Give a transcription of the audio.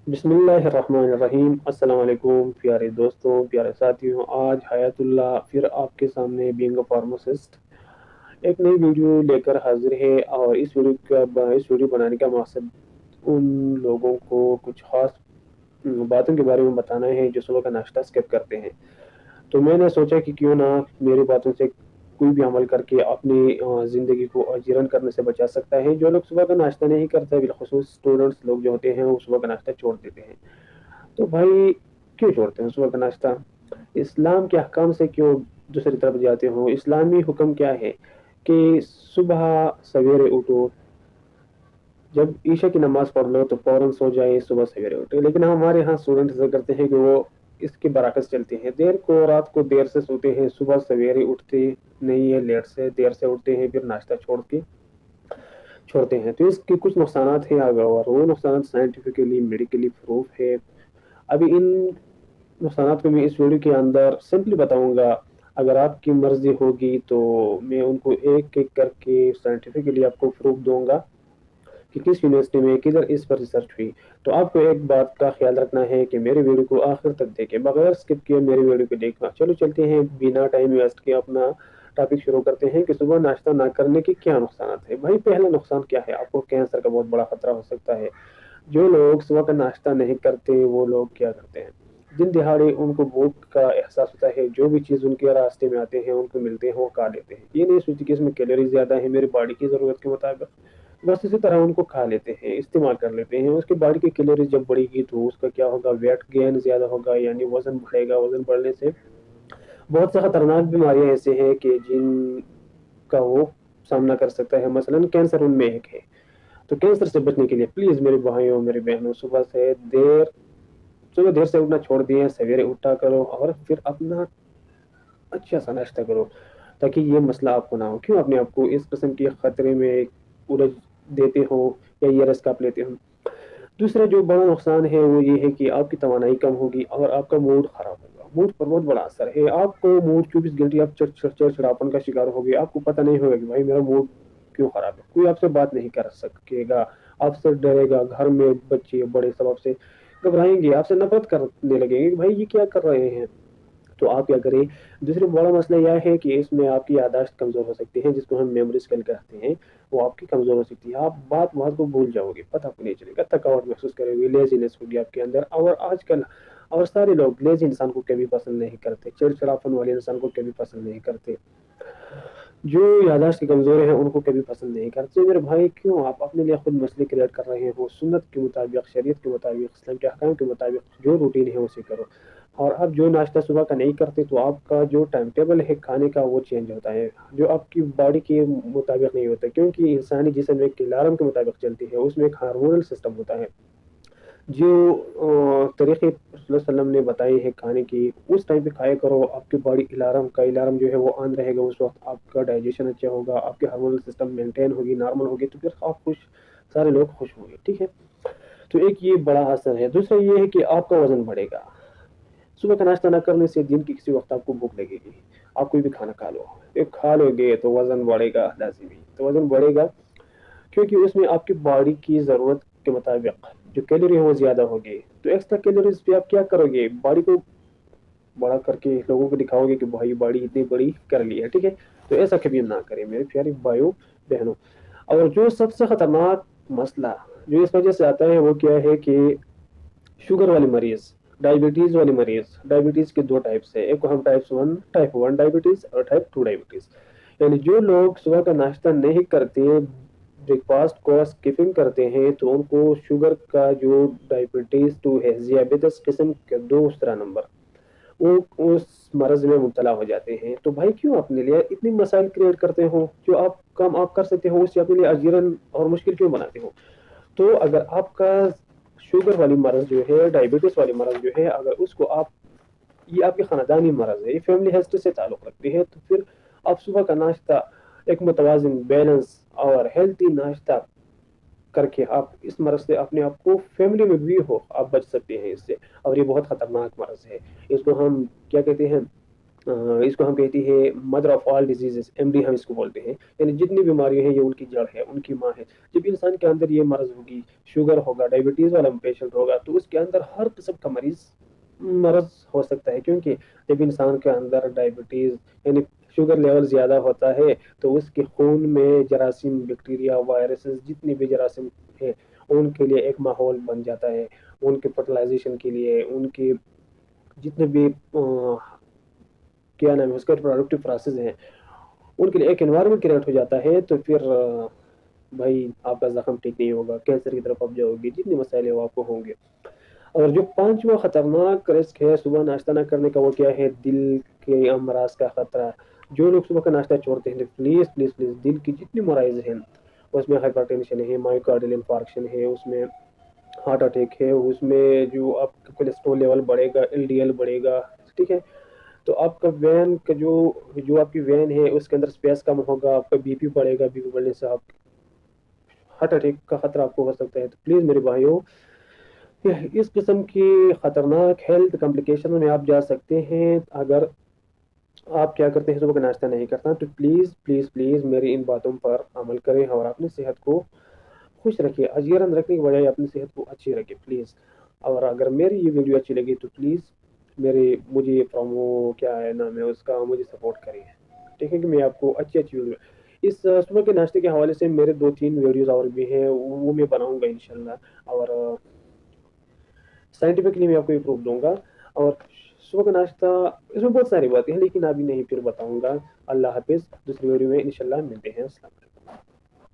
बिस्मिल्लाहिर्रहमानिर्रहीम। अस्सलाम वालेकुम प्यारे दोस्तों, प्यारे साथियों। आज हयातुल्लाह फिर आपके सामने बीइंग अ फार्मासिस्ट एक नई वीडियो लेकर हाजिर है। और इस वीडियो बनाने का मकसद उन लोगों को कुछ खास बातों के बारे में बताना है जो सुबह का नाश्ता स्किप करते हैं। तो मैंने सोचा कि क्यों ना मेरी बातों से कोई भी अमल करके अपनी ज़िंदगी को अजीरन करने से बचा सकता है। जो लोग सुबह का नाश्ता नहीं करते, बिलखुसूस स्टूडेंट्स लोग जो होते हैं, वो सुबह का नाश्ता छोड़ देते हैं। तो भाई, क्यों छोड़ते हैं सुबह का नाश्ता? इस्लाम के अहकाम से क्यों दूसरी तरफ जाते हो? इस्लामी हुक्म क्या है कि सुबह सवेरे उठो, जब ईशा की नमाज पढ़ लो तो फौरन सो जाए, सुबह सवेरे उठे। लेकिन हमारे यहाँ स्टूडेंट ऐसा करते हैं कि वो इसके बरअक्स चलते हैं, देर को रात को देर से सोते हैं, सुबह सवेरे उठते नहीं है, लेट से देर से उठते हैं, फिर नाश्ता छोड़ के छोड़ते हैं। तो इसके कुछ नुकसान हैं अगर, और वो नुकसान साइंटिफिकली मेडिकली प्रूफ है। अभी इन नुकसान को मैं इस वीडियो के अंदर सिंपली बताऊंगा। अगर आपकी मर्जी होगी तो मैं उनको एक एक करके साइंटिफिकली आपको प्रूफ दूंगा कि किस यूनिवर्सिटी में किधर इस पर रिसर्च हुई। तो आपको एक बात का ख्याल रखना है कि मेरी वीडियो को आखिर तक देखें, बगैर स्किप किए मेरी वीडियो को देखना। चलो चलते हैं, बिना टाइम वेस्ट किए अपना टॉपिक शुरू करते हैं कि सुबह नाश्ता ना करने के क्या नुकसान है। भाई, पहला नुकसान क्या है? आपको कैंसर का बहुत बड़ा खतरा हो सकता है। जो लोग सुबह का नाश्ता नहीं करते वो लोग क्या करते हैं, दिन दिहाड़े उनको भूख का एहसास होता है, जो भी चीज़ उनके रास्ते में आते हैं उनको मिलते हैं वो खा लेते हैं। ये नहीं सोचते कि इसमें कैलोरी ज़्यादा है मेरी बॉडी की ज़रूरत के मुताबिक, बस इसी तरह उनको खा लेते हैं, इस्तेमाल कर लेते हैं। उसकी बॉडी की कैलोरी जब बढ़ेगी तो उसका क्या होगा, वेट गेन ज़्यादा होगा, यानी वजन बढ़ेगा। वजन बढ़ने से बहुत से खतरनाक बीमारियां ऐसे हैं कि जिनका वो सामना कर सकता है, मसलन कैंसर उनमें एक है। तो कैंसर से बचने के लिए प्लीज़ मेरे भाइयों मेरी बहनों, सुबह देर से उठना छोड़ दिए, सवेरे उठा करो और फिर अपना अच्छा सा नाश्ता करो, ताकि ये मसला आपको ना हो। क्यों अपने आप को इस किस्म के खतरे में उलझ देते हो या ये रिस्क आप लेते हो? दूसरा जो बड़ा नुकसान है वो ये है कि आपकी तवानाई कम होगी और आपका मूड खराब होगा। मूड पर बहुत बड़ा असर है। आपको मूड 24 घंटे आप चिड़चिड़ापन का शिकार होगे, आपको पता नहीं होगा कि भाई मेरा मूड क्यों खराब है। कोई आपसे बात नहीं कर सकेगा, आपसे डरेगा, घर में बच्चे बड़े सब आपसे घबराएंगे, आपसे नफरत करने लगेंगे कि भाई ये क्या कर रहे हैं। तो आप क्या करें? दूसरा बड़ा मसला यह है कि इसमें आपकी याददाश्त कमज़ोर हो सकती है, जिसको हम मेमोरी स्किल कहते हैं। वो आपकी कमज़ोर हो सकती है, आप बात बात को भूल जाओगे, पता आपको नहीं चलेगा, थकावट महसूस करोगे, लेजीनेस होगी आपके अंदर। और आजकल और सारे लोग लेजी इंसान को कभी पसंद नहीं करते, चिड़चिड़ापन वाले इंसान को कभी पसंद नहीं करते, जो याददाश्त के कमज़ोर हैं उनको कभी पसंद नहीं करते। मेरे भाई, क्यों आप अपने लिए खुद मसले क्रिएट कर रहे हो? सुन्नत के मुताबिक, शरीयत के मुताबिक, इस्लाम के अहकाम के मुताबिक जो रूटीन है उसे करो। और आप जो नाश्ता सुबह का नहीं करते तो आपका जो टाइम टेबल है खाने का वो चेंज होता है, जो आपकी बॉडी के मुताबिक नहीं होता, क्योंकि इंसानी जिस्म एक अलार्म के मुताबिक चलती है, उसमें एक हार्मोनल सिस्टम होता है। जो तरीके वसल्लम ने बताए हैं खाने की, उस टाइम पे खाया करो। आपकी बॉडी अलार्म जो है वो ऑन रहेगा, उस वक्त आपका डाइजेशन अच्छा होगा, आपके हार्मोनल सिस्टम मेंटेन होगी, नॉर्मल होगी, तो फिर आप खुश, सारे लोग खुश होंगे। ठीक है? तो एक ये बड़ा असर है। दूसरा ये है कि आपका वजन बढ़ेगा। सुबह का नाश्ता न करने से दिन की किसी वक्त आपको भूख लगेगी, आप कोई भी खाना खा लो, एक खा लोगे तो वजन बढ़ेगा लाजिमी। तो वजन बढ़ेगा क्योंकि उसमें आपकी बॉडी की ज़रूरत के मुताबिक जो कैलोरी है वो ज़्यादा होगी। तो एक्स्ट्रा कैलोरीज पे आप क्या करोगे? बॉडी को बड़ा करके लोगों को दिखाओगे कि भाई बॉडी इतनी बड़ी कर ली है। ठीक है? तो ऐसा कभी ना करें मेरे प्यारे भाइयों बहनों। और जो सबसे खतरनाक मसला जो इस वजह से आता है वो क्या है कि शुगर वाले मरीज, डायबिटीज वाले मरीज, डायबिटीज के दो टाइप्स है, एक को हम टाइप वन डायबिटीज और टाइप टू डायबिटीज। यानी जो लोग सुबह का नाश्ता नहीं करते, ब्रेकफास्ट को स्किपिंग करते हैं, तो उनको शुगर का जो डायबिटीज टू है, diabetes किस्म के दूसरा नंबर, वो उस मरज में मुब्तला हो जाते हैं। तो भाई, क्यों अपने लिए इतनी मसाइल क्रिएट करते हो? जो आप काम आप कर सकते हो उससे अपने लिए अजीरन और मुश्किल क्यों बनाते हो? तो अगर आपका शुगर वाली मरज जो है, डायबिटीज वाली मरज जो है, अगर उसको आप, ये आपकी खानदानी मरज है, ये फैमिली हिस्ट्री से ताल्लुक़ रखती है, तो फिर आप सुबह का नाश्ता एक मुतवाज़िन, बैलेंस और हेल्थी नाश्ता करके आप इस मरज से अपने आप को, फैमिली में भी हो, आप बच सकते हैं इससे। और ये बहुत ख़तरनाक मरज है, इसको हम क्या कहते हैं, اس کو ہم کہتے ہیں mother of all diseases, M D ہم اس کو بولتے ہیں، یعنی جتنی بیماریاں ہیں یہ ان کی جڑ ہے، ان کی ماں ہے۔ جب انسان کے اندر یہ مرض ہوگی، شوگر ہوگا، ڈائبٹیز والا پیشنٹ ہوگا، تو اس کے اندر ہر قسم کا مرض ہو سکتا ہے، کیونکہ جب انسان کے اندر ڈائبٹیز یعنی شوگر لیول زیادہ ہوتا ہے تو اس کے خون میں جراثیم، بیکٹیریا، وائرسز، جتنی بھی جراثیم ہے ان کے لیے ایک ماحول بن جاتا ہے، ان کے فرٹیلائزیشن کے لیے، ان کے جتنے بھی کیا نام ہے اس کا پروڈکٹیو پروسیس ہیں ان کے لیے ایک انوائرمنٹ کریٹ ہو جاتا ہے، تو پھر بھائی آپ کا زخم ٹھیک نہیں ہوگا، کینسر کی طرف آپ جاؤ گے، جتنے مسائل وہ آپ کو ہوں گے۔ اور جو پانچواں خطرناک رسک ہے صبح ناشتہ نہ کرنے کا، وہ کیا ہے؟ دل کے امراض کا خطرہ۔ جو لوگ صبح کا ناشتہ چھوڑتے ہیں، پلیز پلیز پلیز، دل کی جتنی مرائض ہیں اس میں ہائپر ٹینشن ہے، مائیوکارڈل انفارکشن ہے، اس میں ہارٹ اٹیک ہے، اس میں جو آپ کا کولیسٹرول لیول بڑھے گا، ایل ڈی ایل بڑھے گا، ٹھیک ہے؟ تو آپ کا وین کا جو آپ کی وین ہے اس کے اندر اسپیس کم ہوگا، آپ کا بی پی بڑھے گا، بی پی بڑھنے سے آپ ہارٹ اٹیک کا خطرہ آپ کو ہو سکتا ہے۔ تو پلیز میرے بھائیوں، اس قسم کی خطرناک ہیلتھ کمپلیکیشن میں آپ جا سکتے ہیں اگر آپ کیا کرتے ہیں، صبح کا ناشتہ نہیں کرتا، تو پلیز پلیز پلیز میری ان باتوں پر عمل کریں اور اپنی صحت کو خوش رکھیے، اجیرن رکھنے کی بجائے اپنی صحت کو اچھی رکھے پلیز۔ اور اگر میری یہ ویڈیو اچھی لگی تو پلیز مجھے پرومو کیا ہے نام ہے اس کا، مجھے سپورٹ کریں، ٹھیک ہے؟ کہ میں آپ کو اچھی اچھی ویڈیو اس صبح کے ناشتے کے حوالے سے میرے دو تین ویڈیوز اور بھی ہیں، وہ میں بناؤں گا انشاءاللہ، اور سائنٹیفکلی میں آپ کو یہ پروف دوں گا۔ اور صبح کا ناشتہ اس میں بہت ساری باتیں ہیں لیکن ابھی نہیں، پھر بتاؤں گا۔ اللہ حافظ، دوسری ویڈیو میں انشاءاللہ ملتے ہیں، السلام علیکم۔